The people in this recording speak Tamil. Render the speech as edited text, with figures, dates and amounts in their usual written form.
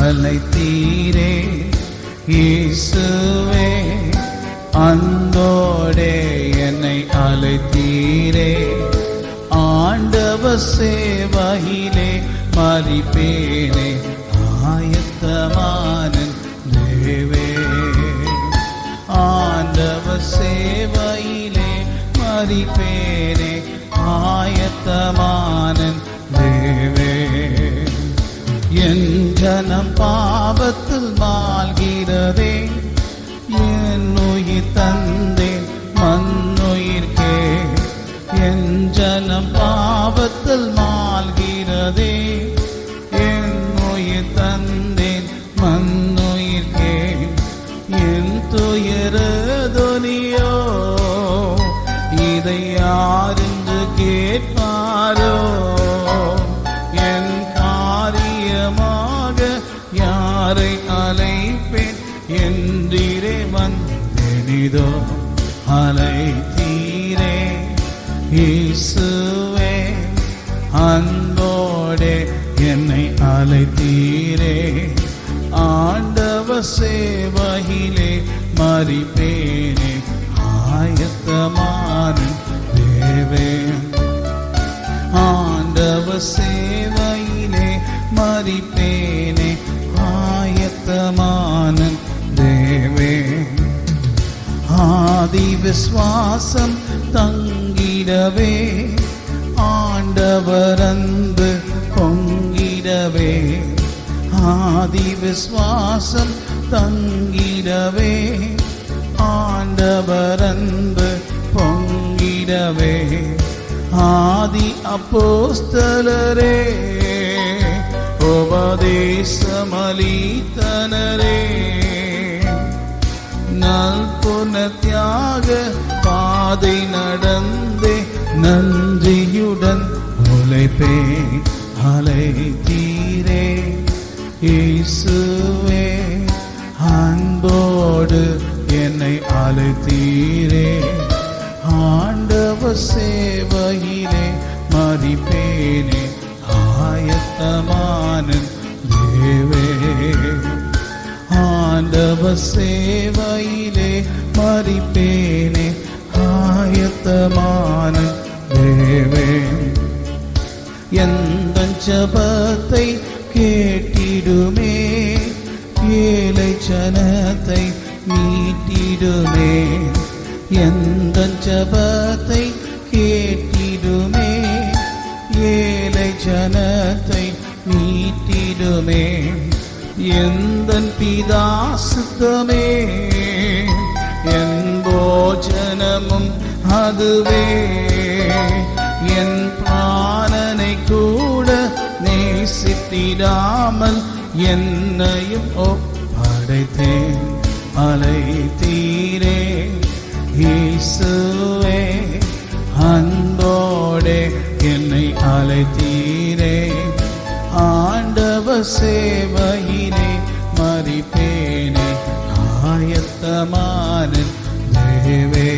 அழைத்தீரே இயேசுவே, அன்போடே என்னை அழைத்தீரே. ஆண்டவர் சேவையிலே மரிப்பேனே, ஆயத்தமான தேவே. ஆண்டவர் சேவையிலே மரிப்பேனே, ஆயத்தமான தேவே. என் ஜனம் பாவத்தில் மாழ்கிறதே, என் உயிர் தந்தேன் மண்ணுயிர்க்கே. என் ஜனம் பாவத்தில் மாழ்கிறதே, என் உயிர் தந்தேன் மண்ணுயிர்க்கே. என் துயரதொனியோ இதை யாரென்று கேட்பாரோ? என் காரியமாக யாரை அழைப்பேன் என்றீரே வந்தேனிதோ. அழைத்தீரே இயேசுவே, அன்போடே என்னை அழைத்தீரே. ஆண்டவர் சேவையிலே மரிப்பேனே, ஆயத்தமான தேவே. ஆண்டவர் சேவையிலே மரிப்பேனே, ஆயத்தமான தேவே. ஆதி விசுவாசம் தங்கிடவே, ஆண்டவர் அன்பு பொங்கிடவே. ஆதி விசுவாசம் தங்கிடவே, ஆண்டவர் அன்பு பொங்கிடவே. ஆதி அப்போஸ்தலரே உபதேசமளித்தனரே, நல்புன தியாக பாதை நடந்தே நன்றியுடன் உழைப்பே. அழைத்தீரே இயேசுவே, அன்போடு என்னை அழைத்தீரே. ஆண்டவர் சேவையிலே மரிப்பேனே, ஆயத்தமான தேவே. ஆண்டவர் சேவையிலே மரிப்பேனே, ஆயத்தமான தேவே. எந்த ஜபத்தை கேட்டிடுமே, ஏழை ஜனத்தை மீட்டிடுமே. எந்த ஜபத்தை கேட்டிடுமே, ஏழை ஜனத்தை மீட்டிடுமே. எந்தன் பிதா சித்தமே, என் போஜனமும் அதுவே. என் பிராணனை கூட நேசித்திடாமல் என்னையும் ஒப்படைத்தேன். அழைத்தீரே இயேசுவே, அன்போடே என்னை அழைத்தீரே. ஆண்டவர் சேவையிலே மரிப்பேனே, ஆயத்தமான தேவே.